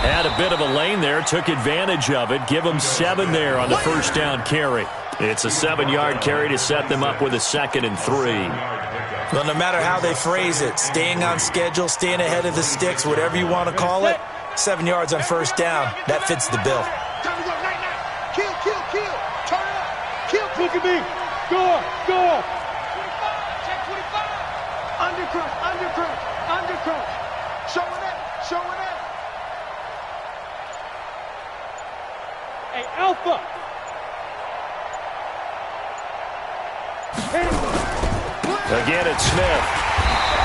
A: Had a bit of a lane there, took advantage of it. Give them 7 there on the first down carry. It's a 7-yard carry to set them up with a 2nd and 3.
C: Well, no matter how they phrase it, staying on schedule, staying ahead of the sticks, whatever you want to call it, 7 yards on first down, that fits the bill.
E: Time to go, night. Kill. Turn it up. Kill.
B: Look at me. Go.
E: 25. Check 25. Undercrunch. Showing it.
B: Hey, Alpha.
A: Again, it's Smith.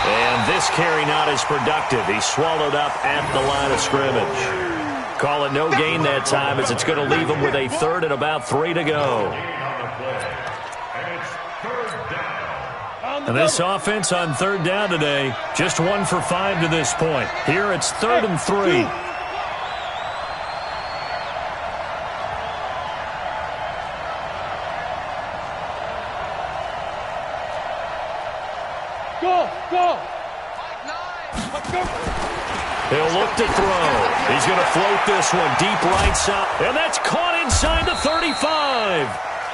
A: And this carry not as productive. He's swallowed up at the line of scrimmage. Call it no gain that time as it's going to leave him with a 3rd and about 3 to go. And this offense on 3rd down today, just 1 for 5 to this point. Here it's 3rd and 3.
B: Go.
A: He'll look to throw. He's going to float this one deep right side. And that's caught inside the 35.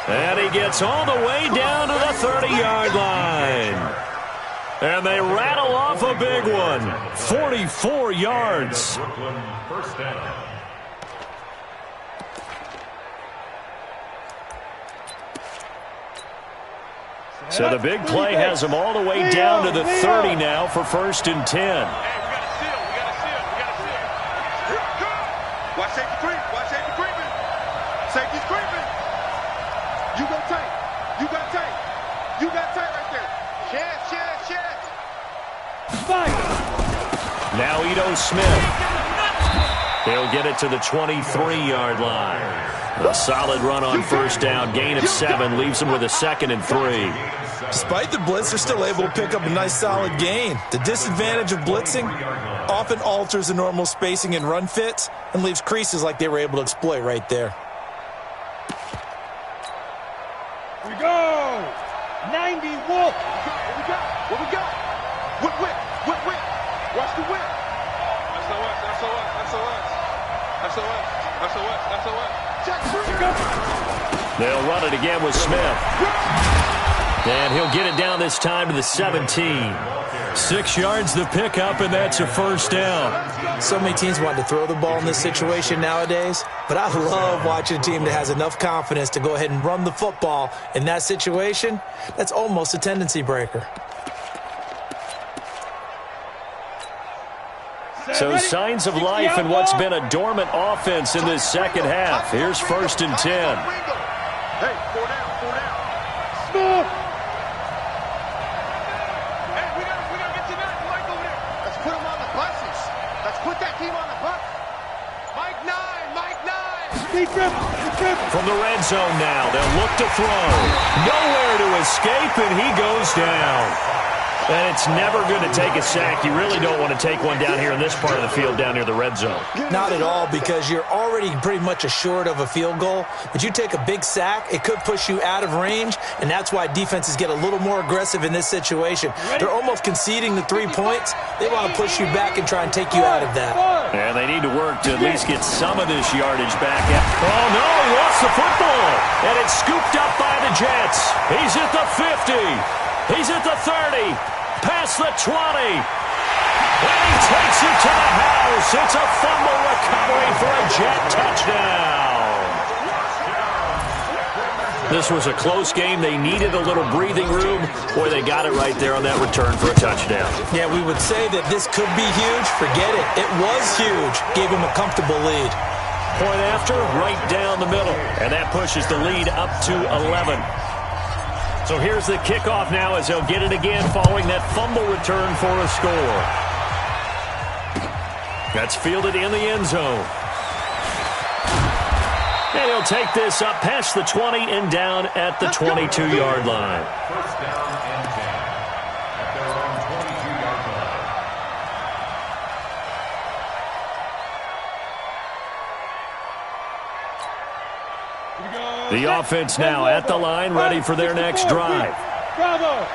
A: And he gets all the way down to the 30-yard line. And they rattle off a big one. 44 yards.
D: Brooklyn, first down.
A: So the big play has them all the way down to the 30 now for 1st and 10.
E: Hey, we got to seal. Watch safety creep. Safety's creeping. You got tight right there. Chance.
B: Fight.
A: Now Ito Smith. He'll get it to the 23-yard line. A solid run on first down. Gain of 7 leaves him with a 2nd and 3.
C: Despite the blitz, they're still able to pick up a nice solid gain. The disadvantage of blitzing often alters the normal spacing and run fits and leaves creases like they were able to exploit right there.
B: We go. 90 Wolf.
E: What we got? Whip. Watch the whip. SOS. Check 3.
A: They'll run it again with Smith. And he'll get it down this time to the 17. 6 yards the pickup, and that's a first down.
C: So many teams want to throw the ball in this situation nowadays, but I love watching a team that has enough confidence to go ahead and run the football in that situation. That's almost a tendency breaker.
A: So signs of life in what's been a dormant offense in this second half. Here's 1st and 10.
E: Hey, 4 down.
B: Smith.
E: Hey, we gotta get to that Mike over there. Let's put him on the buses. Let's put that team on the bus. Mike 9.
A: From the red zone now, they'll look to throw. Nowhere to escape, and he goes down. And it's never going to take a sack. You really don't want to take one down here in this part of the field down near the red zone.
C: Not at all, because you're already pretty much assured of a field goal. But you take a big sack, it could push you out of range, and that's why defenses get a little more aggressive in this situation. They're almost conceding the 3 points. They want to push you back and try and take you out of that.
A: And they need to work to at least get some of this yardage back. Oh, no, he lost the football. And it's scooped up by the Jets. He's at the 50. He's at the 30. Past the 20. And he takes it to the house. It's a fumble recovery for a Jet touchdown. The this was a close game. They needed a little breathing room. Boy, they got it right there on that return for a touchdown.
C: Yeah, we would say that this could be huge. Forget it. It was huge. Gave him a comfortable lead.
A: Point after, right down the middle. And that pushes the lead up to 11. So here's the kickoff now as they'll get it again following that fumble return for a score. That's fielded in the end zone. And he'll take this up past the 20 and down at the 22-yard line.
D: First down and 10 at their own 22-yard line.
A: The offense now at the line, ready for their next drive.
B: Bravo.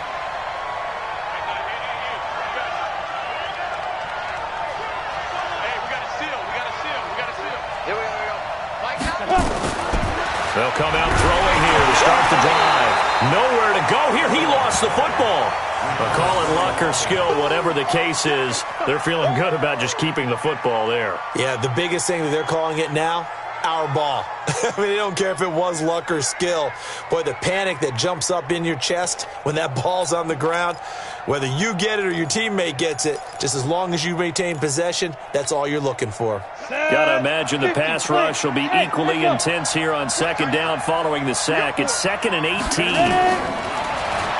A: They'll come out throwing here to start the drive. Nowhere to go here. He lost the football. But call it luck or skill, whatever the case is, they're feeling good about just keeping the football there.
C: Yeah, the biggest thing that they're calling it now, our ball. I mean, they don't care if it was luck or skill. Boy, the panic that jumps up in your chest when that ball's on the ground, whether you get it or your teammate gets it, just as long as you maintain possession, that's all you're looking for.
A: Got to imagine the pass rush will be equally intense here on second down following the sack. It's 2nd and 18.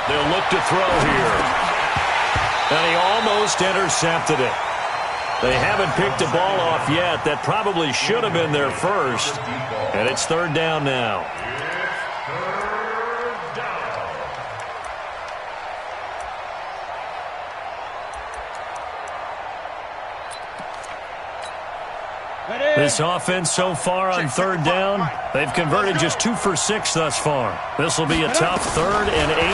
A: They'll look to throw here. And he almost intercepted it. They haven't picked a ball off yet. That probably should have been their first. And it's 3rd down now. This offense so far on 3rd down, they've converted just 2 for 6 thus far. This will be a tough 3rd and 18.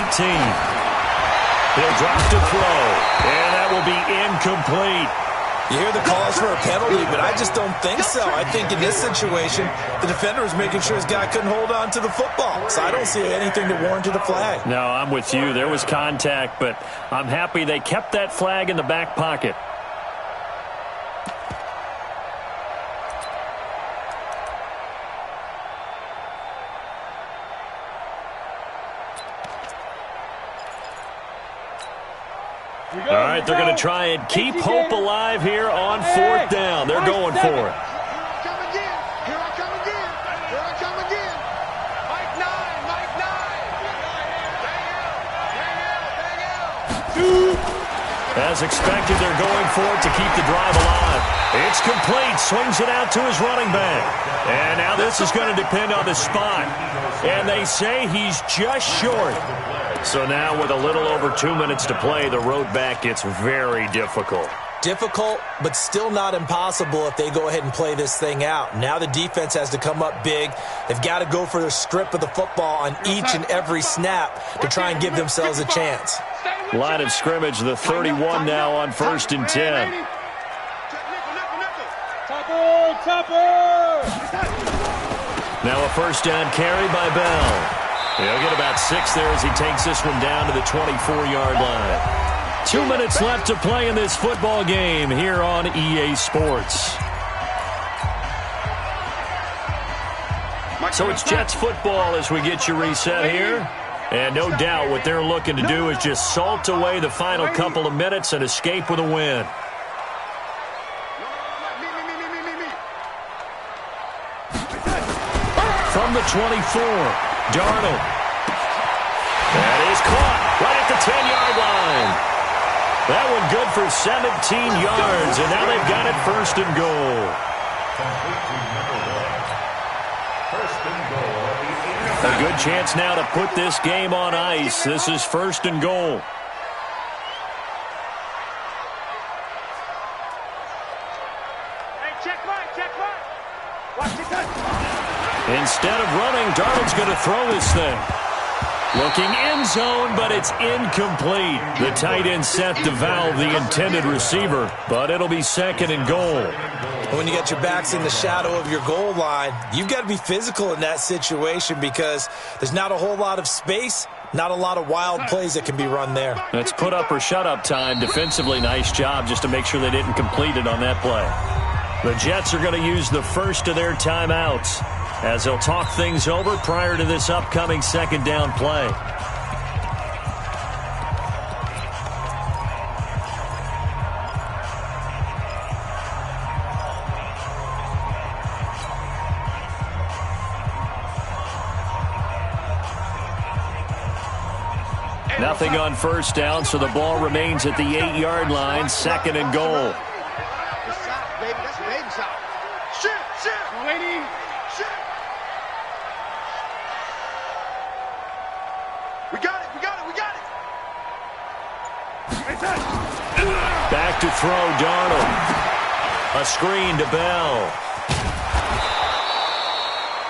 A: He'll drop to throw, and that will be incomplete.
C: You hear the calls for a penalty, but I just don't think so. I think in this situation, the defender is making sure his guy couldn't hold on to the football. So I don't see anything that warranted a flag.
A: No, I'm with you. There was contact, but I'm happy they kept that flag in the back pocket. All right, they're going to try and keep hope alive here on 4th down. They're going for it.
E: Here I come again. Mike 9.
A: As expected, they're going for it to keep the drive alive. It's complete. Swings it out to his running back. And now this is going to depend on the spot. And they say he's just short. So now with a little over 2 minutes to play, the road back gets very difficult.
C: Difficult, but still not impossible if they go ahead and play this thing out. Now the defense has to come up big. They've got to go for their strip of the football on each and every snap to try and give themselves a chance.
A: Line of scrimmage, the 31 now on 1st and 10. Now a 1st down carry by Bell. He'll get about 6 there as he takes this one down to the 24-yard line. 2 minutes left to play in this football game here on EA Sports. So it's Jets football as we get you reset here. And no doubt what they're looking to do is just salt away the final couple of minutes and escape with a win. From the 24. Darnold. That is caught right at the 10-yard line. That one good for 17 yards, and now they've got it 1st and goal. A good chance now to put this game on ice. This is 1st and goal. Instead of running, Darnold's going to throw this thing. Looking end zone, but it's incomplete. The tight end set to valve the intended receiver, but it'll be 2nd and goal.
C: When you got your backs in the shadow of your goal line, you've got to be physical in that situation because there's not a whole lot of space, not a lot of wild plays that can be run there.
A: That's put up or shut up time. Defensively, nice job just to make sure they didn't complete it on that play. The Jets are going to use the first of their timeouts. as they'll talk things over prior to this upcoming second down play. Nothing on first down, so the ball remains at the 8-yard line, second and goal.
E: That's shot, baby. That's a baby shot. Shit. Come on, lady. Shit. We got it.
A: Back to throw, Darnold. A screen to Bell.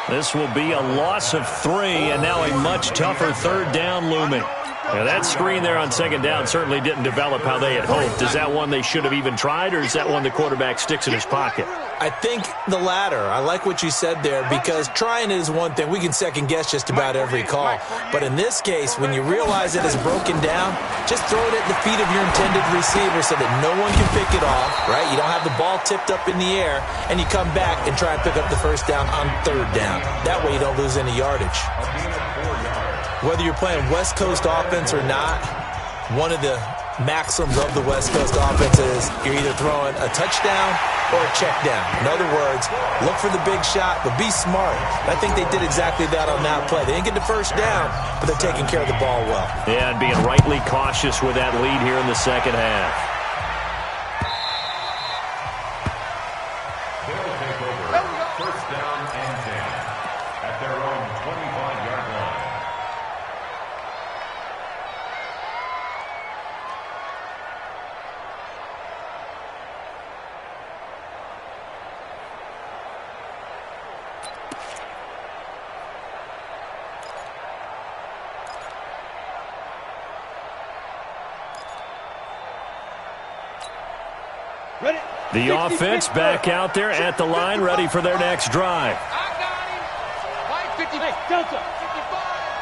A: This will be a loss of 3, and now a much tougher third down looming. Now, that screen there on second down certainly didn't develop how they had hoped. Is that one they should have even tried, or is that one the quarterback sticks in his pocket?
C: I think the latter. I like what you said there, because trying it is one thing. We can second-guess just about every call. But in this case, when you realize it is broken down, just throw it at the feet of your intended receiver so that no one can pick it off, right? You don't have the ball tipped up in the air, and you come back and try and pick up the first down on third down. That way you don't lose any yardage. Whether you're playing West Coast offense or not, one of the maxims of the West Coast offense is you're either throwing a touchdown or a check down. In other words, look for the big shot, but be smart. I think they did exactly that on that play. They didn't get the first down, but they're taking care of the ball well.
A: Yeah, and being rightly cautious with that lead here in the second half.
D: They'll take over first down and 10 at their own 25-yard line.
A: The offense back out there at the line, ready for their next drive.
E: I got him. White 50. Hey, Delta. 55.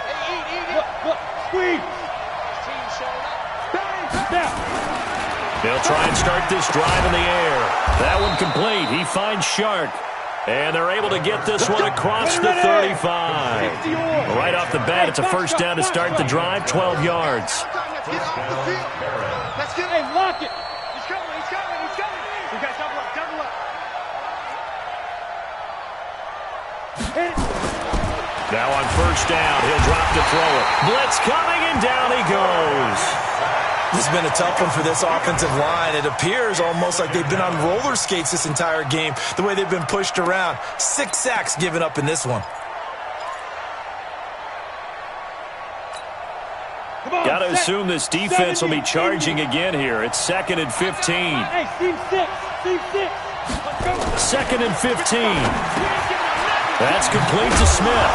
E: Hey, eat. Look. Squeeze. Team showing up. Bang.
A: They'll try and start this drive in the air. That one complete. He finds Shark. And they're able to get this one across the 35. Right off the bat, it's a first down to start the drive, 12 yards.
E: Let's get off the field. Let's get it. Hey, lock it. He's coming. We got double up.
A: Now on first down, he'll drop to throw it. Blitz coming, and down he goes.
C: This has been a tough one for this offensive line. It appears almost like they've been on roller skates this entire game, the way they've been pushed around. 6 sacks given up in this one.
A: Got to assume this defense will be charging again here. It's 2nd and 15.
B: Hey, Team 6.
A: Second and 15. That's complete to Smith.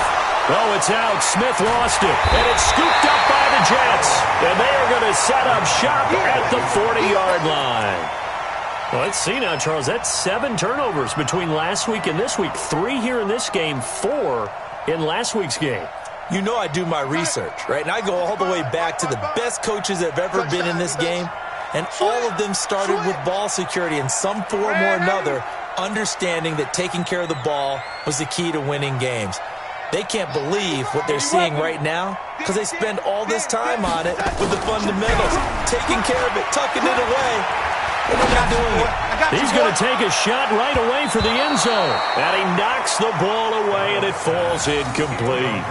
A: Oh, it's out. Smith lost it. And it's scooped up by the Jets. And they are going to set up shop at the 40-yard line. Well, let's see now, Charles. That's 7 turnovers between last week and this week. 3 here in this game, 4 in last week's game.
C: You know I do my research, right? And I go all the way back to the best coaches that have ever been in this game. And all of them started with ball security in some form or another, understanding that taking care of the ball was the key to winning games. They can't believe what they're seeing right now because they spend all this time on it with the fundamentals, taking care of it, tucking it away, and they're not doing it.
A: He's going to take a shot right away for the end zone. And he knocks the ball away, and it falls incomplete.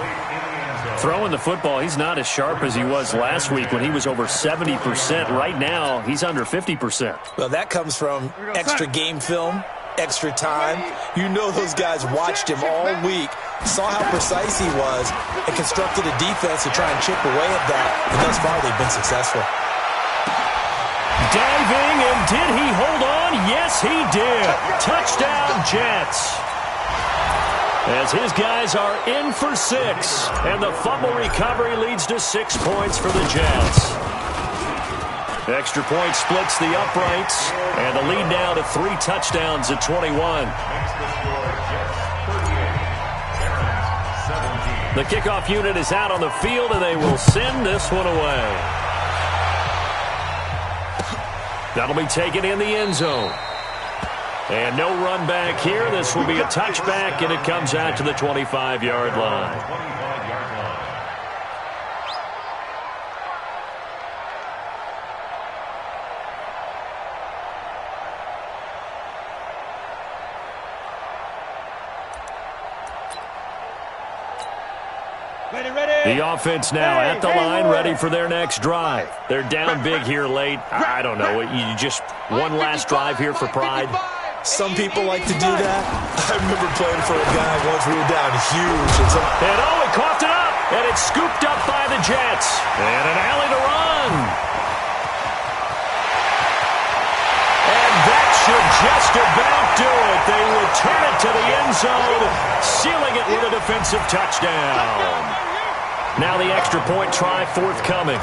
A: Throwing the football, he's not as sharp as he was last week when he was over 70%. Right now, he's under 50%.
C: Well, that comes from extra game film, extra time. You know those guys watched him all week, saw how precise he was, and constructed a defense to try and chip away at that. And thus far, they've been successful.
A: Diving, and did he hold on? Yes, he did. Touchdown, Jets. As his guys are in for 6, and the fumble recovery leads to 6 points for the Jets. Extra point splits the uprights, and the lead now to 3 touchdowns at 21. The kickoff unit is out on the field, and they will send this one away. That'll be taken in the end zone. And no run back here. This will be a touchback, and it comes out to the 25-yard line.
D: 25-yard line.
A: The offense now at the line, ready for their next drive. They're down big here late. I don't know. You just one last drive here for pride.
C: Some people like to do that. I remember playing for a guy once we were down huge.
A: And he coughed it up, and it's scooped up by the Jets. And an alley to run. And that should just about do it. They return it to the end zone, sealing it with a defensive touchdown. Now the extra point try forthcoming.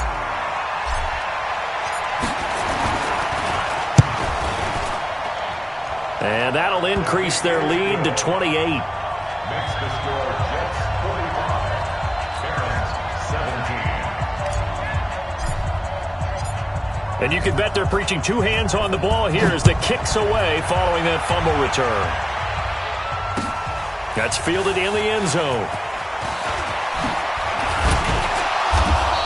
A: And that'll increase their lead to 28.
D: Makes the score Jets 45, Fienz 17.
A: And you can bet they're preaching two hands on the ball here as the kick's away following that fumble return. That's fielded in the end zone.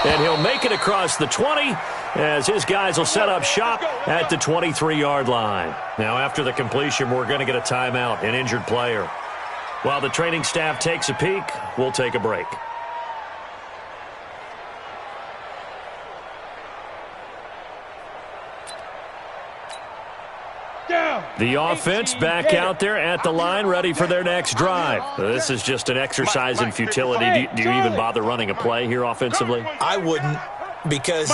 A: And he'll make it across the 20 as his guys will set up shop at the 23-yard line. Now, after the completion, we're going to get a timeout, an injured player. While the training staff takes a peek, we'll take a break. The offense back out there at the line, ready for their next drive. This is just an exercise in futility. Do you even bother running a play here offensively?
C: I wouldn't, because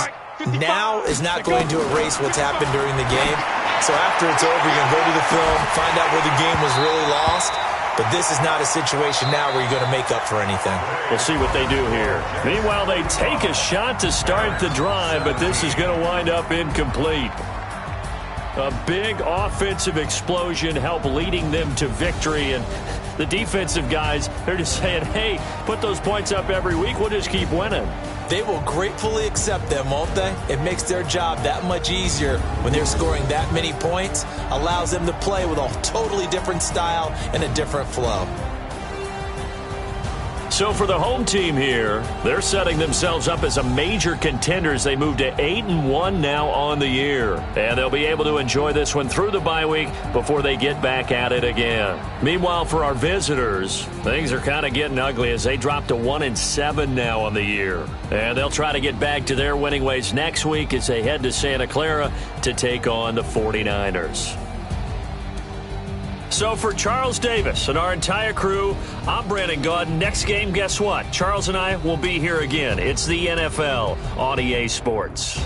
C: now is not going to erase what's happened during the game. So after it's over, you're going to go to the film, find out where the game was really lost. But this is not a situation now where you're going to make up for anything.
A: We'll see what they do here. Meanwhile, they take a shot to start the drive, but this is going to wind up incomplete. A big offensive explosion helped leading them to victory, and the defensive guys, they're just saying, hey, put those points up every week, we'll just keep winning.
C: They will gratefully accept them, won't they? It makes their job that much easier when they're scoring that many points, allows them to play with a totally different style and a different flow.
A: So for the home team here, they're setting themselves up as a major contender as they move to 8-1 now on the year. And they'll be able to enjoy this one through the bye week before they get back at it again. Meanwhile, for our visitors, things are kind of getting ugly as they drop to 1-7 now on the year. And they'll try to get back to their winning ways next week as they head to Santa Clara to take on the 49ers. So for Charles Davis and our entire crew, I'm Brandon Gaudin. Next game, guess what? Charles and I will be here again. It's the NFL on EA Sports.